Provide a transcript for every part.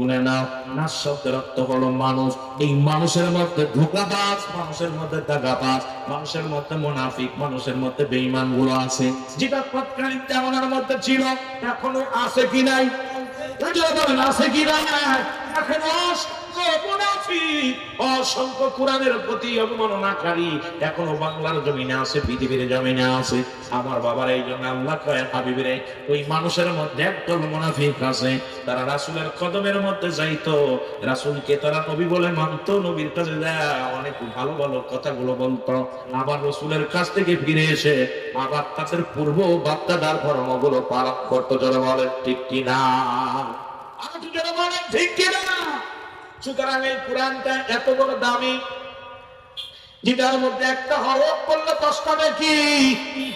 শুনে নাও, নাস শব্দের অর্থ হলো মানুষ। এই মানুষের মধ্যে ধোঁকাবাজ, মানুষের মধ্যে দাগাবাজ, মানুষের মধ্যে মুনাফিক, মানুষের মধ্যে বেঈমান গুলো আছে, যেটা তৎকালীন জামানার মধ্যে ছিল, এখনো আছে কি নাই? আছে কি নাই? এখন অসংখ্য কোরআনের প্রতি অবমাননাকারী এখনো বাংলার জমিনে আছে, পৃথিবীর জমিনে আছে। আমার বাবার এই জন্য আল্লাহ কয়, হাবিবের ওই মানুষের মধ্যে একদল মুনাফিক আছে, তারা রাসূলের কদমের মধ্যে যাইতো, রাসূলকে তারা নবী বলে মানতো, নবীর কাছে অনেক ভালো ভালো কথাগুলো বলতো, আবার রাসূলের কাছ থেকে ফিরে এসে আবার তাদের পূর্ব বাপদাদার ধর্মগুলো পালন করতো। যারা বলে ঠিক কিনা? আর যারা বলে ঠিক কিনা? সুতরাং এই কোরআনটা এত বড় দামি, যেটার মধ্যে একটা হরফ পড়লে 10টা নেকি,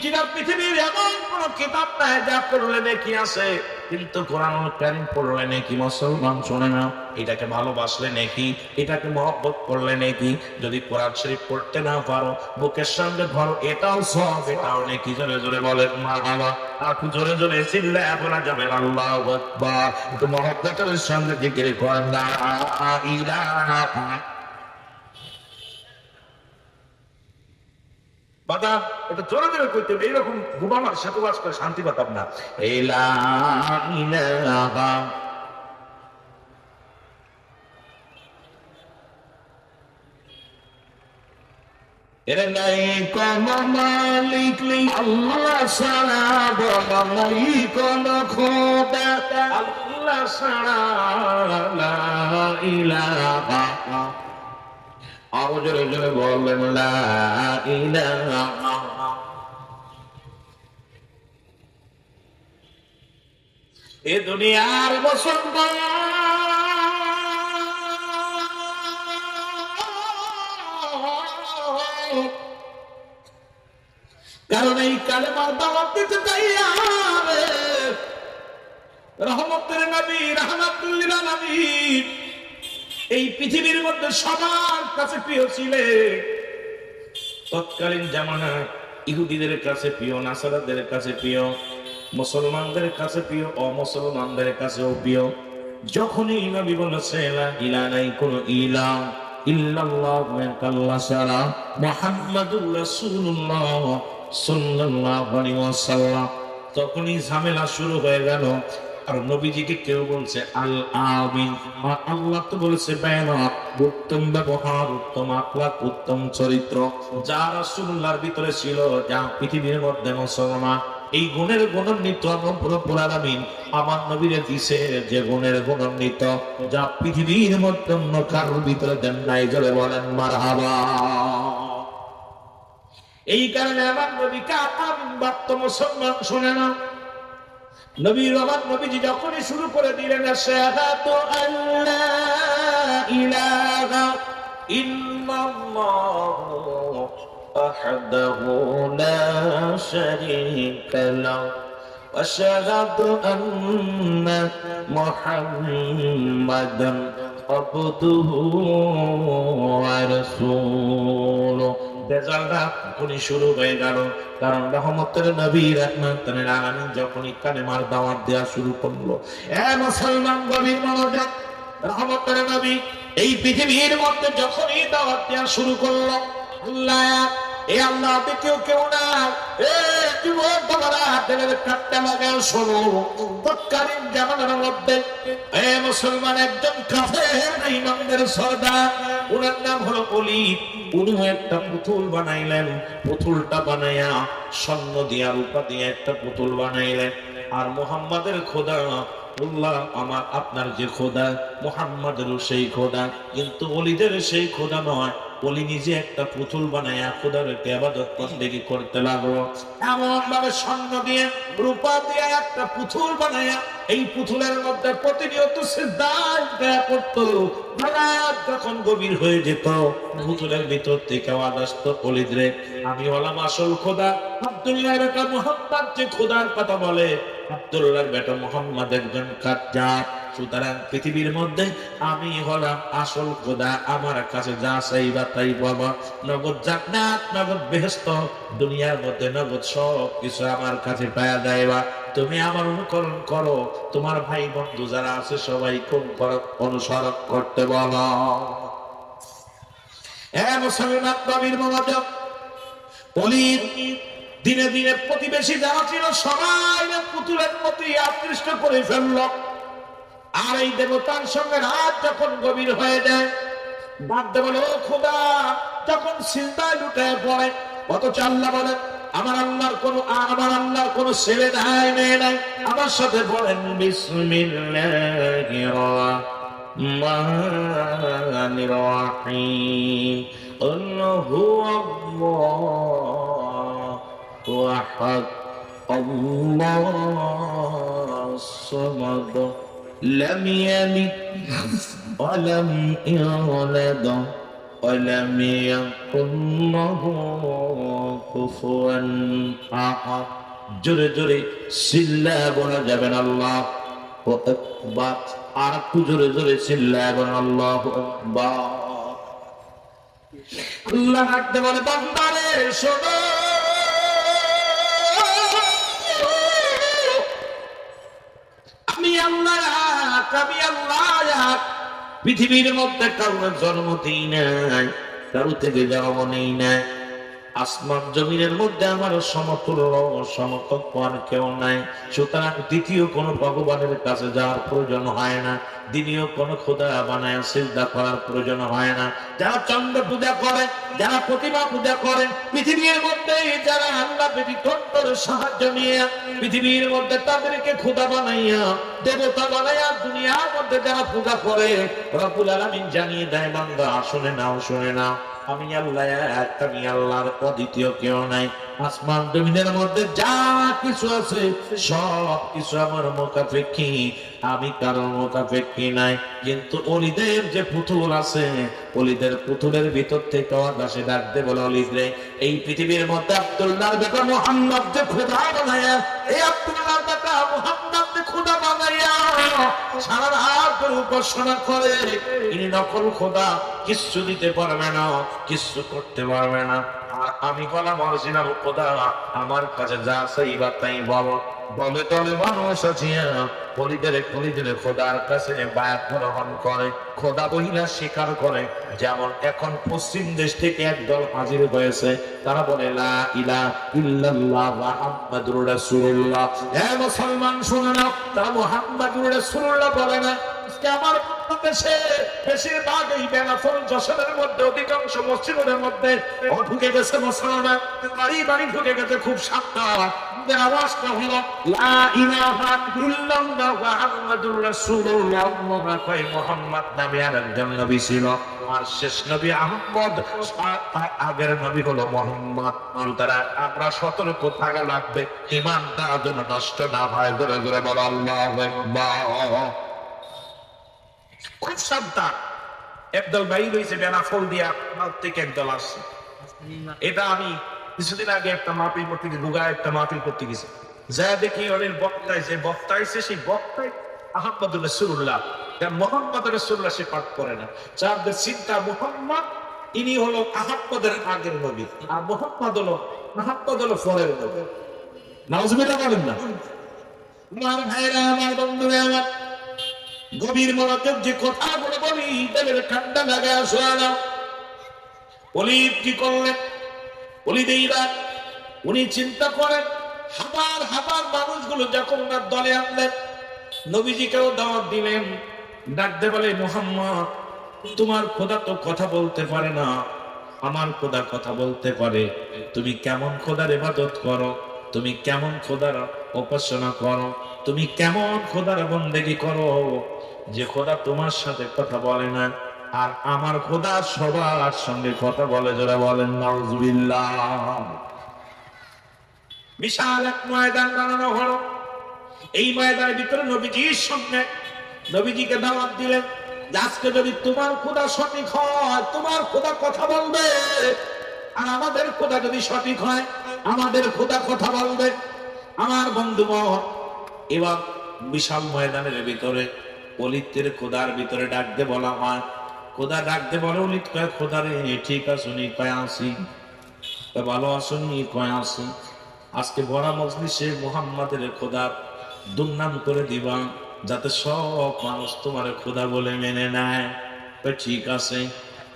যেটা পৃথিবীর এমন কোন কিতাব নাই যা পড়লে নেকি আছে, কিন্তু কোরআনুল কারীম পড়লে নেকি মুসলমান শোনে না। এটাকে ভালোবাসলে নেকি, এটাকে মহব্বত করলে নেকি। যদি কোরআন শরীফ পড়তে না পারো, বুকের সঙ্গে ধরো, এটাও সব, এটাও নেকি। জোরে জোরে বলেন মারহাবা। আর জোরে জোরে চিল্লায়া বলা যাবে আল্লাহু আকবার। একটু মহব্বতের সঙ্গে জিকির করেন লা ইলাহা। বাদাম এটা জোরে জোরে করতে হবে, এইরকম ঘুমানোর সাথে বাস করে শান্তি পাতাম না। এর নাই কোন মালিক আল্লাহ ছাড়া, বলা নাই কোন খোদা আল্লাহ ছাড়া, লা ইলাহা। আরো জোরে জোরে বললেন লা ইলাহা। এ দুনিয়ার মুসলমান, কারণ এই কালেমার দাওয়াত দিতে চাইয়া রহমতের নবী রাহমাতুল লিল আলামিন এই পৃথিবীর মধ্যে সবার কাছে প্রিয় ছিলেন। তৎকালীন জামানায় ইহুদিদের কাছে প্রিয়, নাসারাদের কাছে প্রিয়, মুসলমানদের কাছে প্রিয়, অমুসলমানদের কাছেও প্রিয়। যখনই নবী বলেছে লা ইলাহা নাই কোন ইলাহ ইল্লাল্লাহ আল্লাহ ছাড়া, মুহাম্মাদুর রাসূলুল্লাহ সাল্লাল্লাহু আলাইহি ওয়াসাল্লাম, তখনই ঝামেলা শুরু হয়ে গেল। আর নবীজিকে কেউ বলছে আল আমিন, আর আল্লাহ তো বলেছে বেয়ানাত, উত্তম ব্যবহার, উত্তম আখলাক, উত্তম চরিত্র, যা রাসূলুল্লাহর ভিতরে ছিল, যা পৃথিবীর মধ্যে মুসলমান এই গুণের গুণান্বিত রব্বুল আলামিন আমার নবীরে দিছে, যে গুণের গুণান্বিত, যা পৃথিবীর মধ্যে অন্য কারোর ভিতরে দেন নাই। জোরে বলেন মারহাবা। এই কারণে আমার নবীকে আমিন বাপ্ত মুসলমান শুনে না। নবীর আমার নবীজি যখনই শুরু করে দিলেন আশহাদু আল্লা ইলাহা ইল্লাল্লাহ ওয়াহদাহু লা শারীকা লাহু ওয়া আশহাদু আন্না মুহাম্মাদান আবদুহু ওয়া রাসূলুহু, বেজালরা তখনই শুরু হয়ে গেল। কারণ রহমতের নবী রাহমাতুল লিল আলামিন যখনই কালেমার দাওয়াত দেওয়া শুরু করলো, এ মুসলমান গভীর মনোযোগ, রহমতের নবী এই পৃথিবীর মধ্যে যখনই দাওয়াত দেওয়া শুরু করলো, আল্লাহ এ আল্লাহ কেউ কেউ না, এ যুবক বাবারা দিলের কাটটা লাগাও শোনো। তৎকালীন জামানার মধ্যে এ মুসলমান একজন কাফের ইমানদের সর্দার, ওনার নাম হলো ওলীদ। উনি একটা পুতুল বানাইলেন, পুতুলটা বানাইয়া স্বর্ণ দিয়া রূপা দিয়া একটা পুতুল বানাইলেন। আর মুহাম্মাদের খোদা আল্লাহ, আমার আপনার যে খোদা মুহাম্মাদেরও সেই খোদা, কিন্তু ওলীদের সেই খোদা নয়। ওলি নিজে একটা পুতুল বানাইয়া খোদার ইবাদত বন্দেগী করতে লাগলো। এমন ভাবে স্বর্ণ দিয়ে রূপা দিয়ে একটা পুতুল বানাইয়া এই পুতুলের মধ্যে প্রতিনিয়ত সিজদা করতো। রাত যখন গভীর হয়ে যেত, পুতুলের ভিতর থেকে আওয়াজ আসতো, ওলিদরে আমি হলাম আসল খোদা, আব্দুল্লাহর বেটা মুহাম্মদ যে খোদার কথা বলে, আব্দুল্লাহর বেটা মুহাম্মদ একজন কাজ্জাব। সুতরাং পৃথিবীর মধ্যে আমি হলাম আসল খোদা, আমার কাছে যা চাইবা তাই পাবা, নগদ জান্নাত, নগদ বেহেশত, দুনিয়ার মধ্যে নগদ সব কিছু আমার কাছে পাওয়া যায়বা। তুমি আমার অনুকরণ করো, তোমার ভাই বন্ধু যারা আছে সবাই অনুসরণ করতে বলো। মুসলমান নবীর মনোযোগ, অলিদ দিনে দিনে প্রতিবেশী যারা ছিল সবাই পুতুলের প্রতি আকৃষ্ট করে ফেলল। আর এই দেবতার সঙ্গে রাত যখন গভীর হয়ে যায়, ভাবতে বলে ও খোদা, যখন চিন্তায় লুটে পড়ে, অথচ আল্লাহ বলেন আমার আল্লাহর কোন ছেলে নাই মেয়ে নাই। আমার সাথে বলেন বিসমিল্লাহির রাহমানির রাহিম, আল্লাহু আল্লাহু আহাদ, আল্লাহুস সামাদ, লাম ইয়ালিদ ওয়া লাম ইউলাদ ওয়া লাম ইয়াকুল লাহু কুফুয়ান আহাদ। জোরে জোরে চিল্লায়া বলা যাবে না আল্লাহু আকবার, আর একটু জোরে জোরে চিল্লায়া বলা আল্লাহু আকবার। আল্লাহ ডাকতে বলে বান্দারে শোনো, আমি আল্লাহ, আমি আল্লাহ। পৃথিবীর মধ্যে কারোর জন্ম দিই নাই, কারো থেকে জন্ম নেই নাই। আসমান জমিনের মধ্যে আমার সমতুল্য সমকক্ষ আর কেউ নাই। সুতরাং দ্বিতীয় কোন ভগবানের কাছে যাওয়ার প্রয়োজন হয় না, দ্বিতীয় কোন খোদা বানায় সিজদা করার প্রয়োজন হয় না। যারা চন্দ্র পূজা করে, যারা প্রতিমা পূজা করে, পৃথিবীর মধ্যে যারা আল্লাহ ব্যতীতর সাহায্য নিয়ে পৃথিবীর মধ্যে তাদেরকে খোদা বানাইয়া দেবতা বানাইয়া দুনিয়ার মধ্যে যারা পূজা করে, রব্বুল আলামিন জানিয়ে দেয় বান্দা শুনে নাও, শুনে নাও, আমি আল্লাহ এক, আমি আল্লাহর অদ্বিতীয় কেউ নাই। আসমান জমিনের মধ্যে যা কিছু আছে সব কিছু আমার মোকাফেক্ষী, আমি কারো মোকাফেক্ষী নাই। কিন্তু অলিদের যে পুতুল আছে, অলিদের পুতুলের ভিতর থেকে আকাশে ডাকতে বলে অলিদ রে, এই পৃথিবীর মধ্যে আব্দুল্লাহ বেটা মুহাম্মদ যে খোদা বানায়া, এই আব্দুল্লাহ বেটা মুহাম্মদ যে খোদা বানায়া সারা রাত ধরে উপাসনা করে, ইনি নকল খোদা, কিচ্ছু দিতে পারবে না, কিচ্ছু করতে পারবে না। আর আমি বলা অরিজিনাল খোদা, আমার কাছে যা চাইবা তাই বলো। বলে তলে মানুষ আছিয়া খলিদের খোদার কাছে বায়াত গ্রহণ করে, খোদা বহিলা স্বীকার করে। যেমন এখন পশ্চিম দেশ থেকে একদল হাজির হয়েছে, তারা বলে লা ইলাহা ইল্লাল্লাহ মুহাম্মাদুর রাসূলুল্লাহ। হে মুসলমান শুনে নাও, তারা মুহাম্মাদুর রাসূলুল্লাহ বলে না। আমার দেশে বেশিরভাগ এই বেনাফল যশোরের মধ্যে অধিকাংশ মসজিদের মধ্যে ঢুকে গেছে মুসলমান, বাড়ি বাড়ি ঢুকে গেছে। খুব সাবধান, আওয়াজটা হলো লা ইলাহা ইল্লাল্লাহ মুহাম্মাদুর রাসূলুল্লাহ। মুহাম্মদ নামে আরেকজন নবী ছিল, আর শেষ নবী আহমদ, আগের নবী হলো মোহাম্মদ। তারা আমরা সতর্ক থাকা লাগবে, ঈমানটা যেন নষ্ট না হয়। ধরে ধরে বলো আল্লাহু আকবার। খুব সাবধান। একদল বাইর হয়েছে বেনাফল দিয়া, থেকে একদল আসছে। এটা আমি কিছুদিন আগে একটা মাহফিল করতে গেছি, দুগায় একটা মাহফিল করতে গেছি, যা দেখি ওদের বক্তাইছে সেই বক্তাই আহমদুর রাসূলুল্লাহ, মুহাম্মদ রাসূলুল্লাহ সে পাঠ করে না। যাদের চিন্তা মুহাম্মদ ইনি হলো আহমদের আগের নবী, আর মুহাম্মদ হলো পরের নবী। নাউজুবিল্লাহ বলেন না। আমার ভাইরা, আমার বন্ধুরা, আমার গভীর মনোযোগ যে কথাগুলো বলি তাদের ঠান্ডা লাগে আসে না। অলিদ কি করলেন? অলিদ এইবার উনি চিন্তা করেন, হাজার হাজার মানুষগুলো যখন ওনার দলে আনলেন, নবীজিকেও দাওয়াত দিলেন, ডাকতে বলে মুহাম্মদ, তোমার খোদা তো কথা বলতে পারে না, আমার খোদা কথা বলতে পারে। তুমি কেমন খোদার ইবাদত করো, তুমি কেমন খোদার উপাসনা করো, তুমি কেমন খোদার বন্দেগী করো, যে খোদা তোমার সাথে কথা বলে না, আর আমার খোদা সবার সঙ্গে কথা বলে। যারা বলেন নাউজুবিল্লাহ। বিশাল এক ময়দান বানানো হলো। এই ময়দানের ভিতরে নবীজির সঙ্গে নবীজিকে দাওয়াত দিলেন, আজকে যদি তোমার খোদা সঠিক হয়, তোমার খোদা কথা বলবে, আর আমাদের খোদা যদি সঠিক হয়, আমাদের খোদা কথা বলবে। আমার বন্ধু, এবার বিশাল ময়দানের ভিতরে অলিদের খোদার ভিতরে ডাকতে বলা হয়। খোদা ডাকতে বলে, অলিদ কয় খোদা রে ঠিক আসুনি, কয় আসি। ভালো আসুনি, কয় আসি। আজকে বড় মজলিসে মুহাম্মাদের খোদা দুর্নাম করে দিবা, যাতে সব মানুষ তোমার খোদা বলে মেনে নেয়। ঠিক আছে,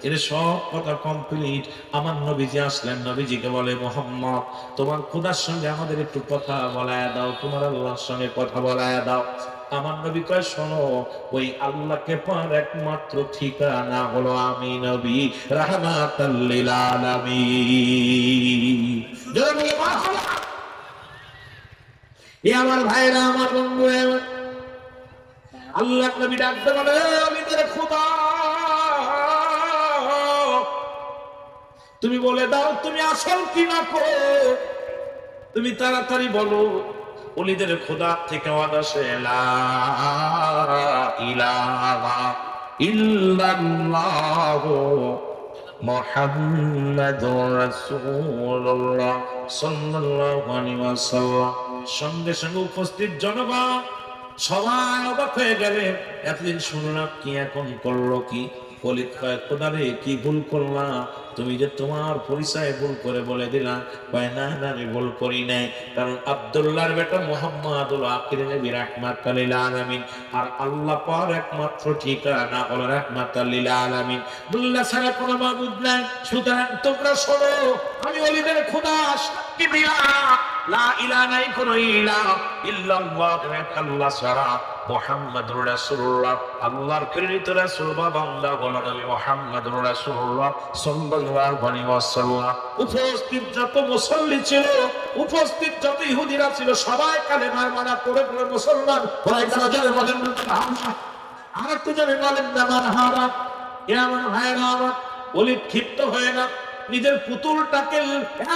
এর সব কথা কমপ্লিট। আমার নবীজি আসলেন, নবীজিকে বলে, মুহাম্মদ তোমার খোদার সঙ্গে আমাদের একটু কথা বলায়া দাও, তোমার আল্লাহর সঙ্গে কথা বলায়া দাও। আমার নবী কয়, শোনো, ওই আল্লাহকে পার একমাত্র ঠিকানা হলো আমি নবী রাহমাতাল লিল আলামিন। এ আমার ভাইরা, আমার বন্ধুরা, আল্লাহ নবী ডাকতে বলে, ওলিদের খোদা তুমি বলে দাও তুমি আসল কি না করো, তুমি তাড়াতাড়ি বলো। ওলিদের খোদা থেকে আওয়াজ আসে, লা ইলাহা ইল্লাল্লাহু মুহাম্মাদুর রাসূলুল্লাহ সাল্লাল্লাহু আলাইহি ওয়াসাল্লাম। সঙ্গে সঙ্গে উপস্থিত জনগণ সবাই অবাক হয়ে গেলে, এতদিন শুনলাম কি, এখন করলো কি? ওলিদ কয়, খোদা রে কি ভুল করলাম? তুমি যে তোমার পরিচয় ভুল করে বলে দিলা। কয়, না না, আমি ভুল করি নাই, কারণ আব্দুল্লাহর বেটা মুহাম্মদ হলো আখির নবী রাহমাতাল লিল আলামিন, আর আল্লাহ পাক একমাত্র ঠিকানা হলো রাহমাতাল লিল আলামিন। আল্লাহ ছাড়া কোনো মাবুদ নাই। সুতরাং তোমরা শোনো, আমি ওলিদের খোদা সাক্ষী দিলাম, লা ইলাহা নাই কোনো ইলাহ ইল্লাল্লাহ, আল্লাহ ছাড়া মুহাম্মাদুর রাসূলুল্লাহ, আল্লাহর প্রেরিত রাসূল বা বান্দা হলো নবী মুহাম্মাদুর রাসূলুল্লাহ সাল্লাল্লাহু আলাইহি ওয়াসাল্লাম। উপস্থিত যত মুসল্লি ছিল, উপস্থিত যত ইহুদিরা ছিল, সবাই কালেমার মানা করে মুসলমান হয়ে গেল। যারা বলেন আর একটু জানে বলেন না মারহাবা। এ আমার ভাইরা, আমার ওলিদ ক্ষিপ্ত হয়ে না, নিজের পুতুলটাকে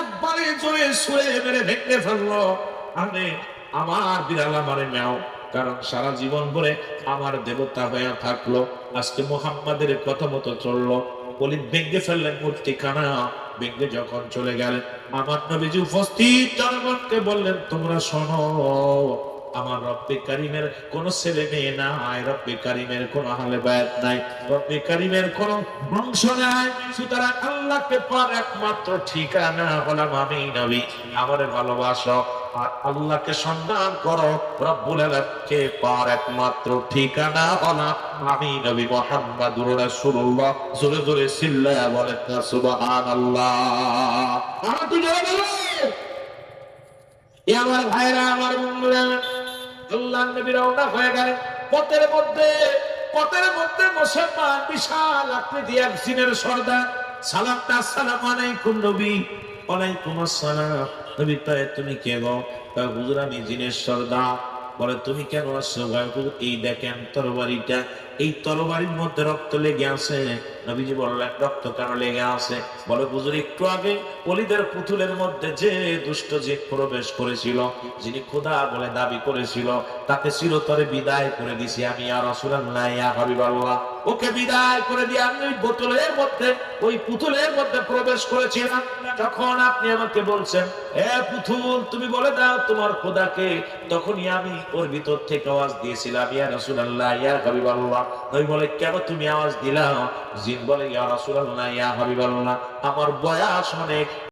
একবারে জোরে সুরে মেরে ভেঙে ফেললো। আরে আমার বিড়াল আমারে নাও, কারণ সারা জীবন ভরে আমার দেবতা হয়ে থাকলো, আজকে মুহাম্মাদের কথা মতো চললো। ওলিদ ভেঙে ফেললেন মূর্তিখানা। ভেঙে যখন চলে গেলেন, আমার নবীজি উপস্থিত জনগণকে বললেন, তোমরা শোনো, আমার রব্বে কারিমের কোন ছেলে মেয়ে নাই, রব্বে কারিমের কোন আহলে বায়াত নাই, রব্বে কারিমের কোন বংশ নাই। সুতরাং আল্লাহকে পার একমাত্র ঠিকানা হলাম আমি নবী। আমারে ভালোবাসো আর আল্লাহকে সম্মান করো। রব্বুল আলামিনকে পার একমাত্র ঠিকানা হলাম আমি নবী মুহাম্মাদুর রাসূলুল্লাহ। জোরে জোরে চিল্লায়া বলেন না সুবহানাল্লাহ। আর তুই জোরে বলো। এ আমার ভাইরা, আমার বন্ধুরা, আল্লাহর নবী রওনা হয়ে গেলেন। পথের মধ্যে মুসলমান বিশাল আকৃতি এক জিনের সর্দার সালামটা, আসসালামু আলাইকুম নবী। ওয়ালাইকুম আসসালাম। নবী কয়, তুমি কে গো? কয়, হুজুর আমি জিনের সর্দার। বলে, তুমি কেন আসছো? এই দেখেন তরবারিটা, এই তরবারির মধ্যে রক্ত লেগে আছে। নবীজি বললেন, রক্ত কেন লেগে আছে? বলে, হুজুর একটু আগে ওলিদের পুতুলের মধ্যে যে দুষ্ট যে প্রবেশ করেছিল, যিনি খোদা বলে দাবি করেছিল, তাকে চিরতরে বিদায় করে দিছি আমি, ইয়া রাসূলুল্লাহ, ইয়া হাবিবাল্লাহ। ওকে বিদায় করে দিয়ে আমি ওই পুতুলের মধ্যে প্রবেশ করেছিলাম। যখন আপনি আমাকে বলছেন, এ পুতুল তুমি বলে দাও তোমার খোদাকে, তখনই আমি ওর ভিতর থেকে আওয়াজ দিয়েছিলাম, ইয়া রাসূলুল্লাহ, ইয়া হাবিবাল্লাহ। নবী বলে, কেন তুমি আওয়াজ দিলা? জিন বলে, ইয়া রাসূলুল্লাহ, ইয়া হাবিবাল্লাহ, আমার বয়স অনেক,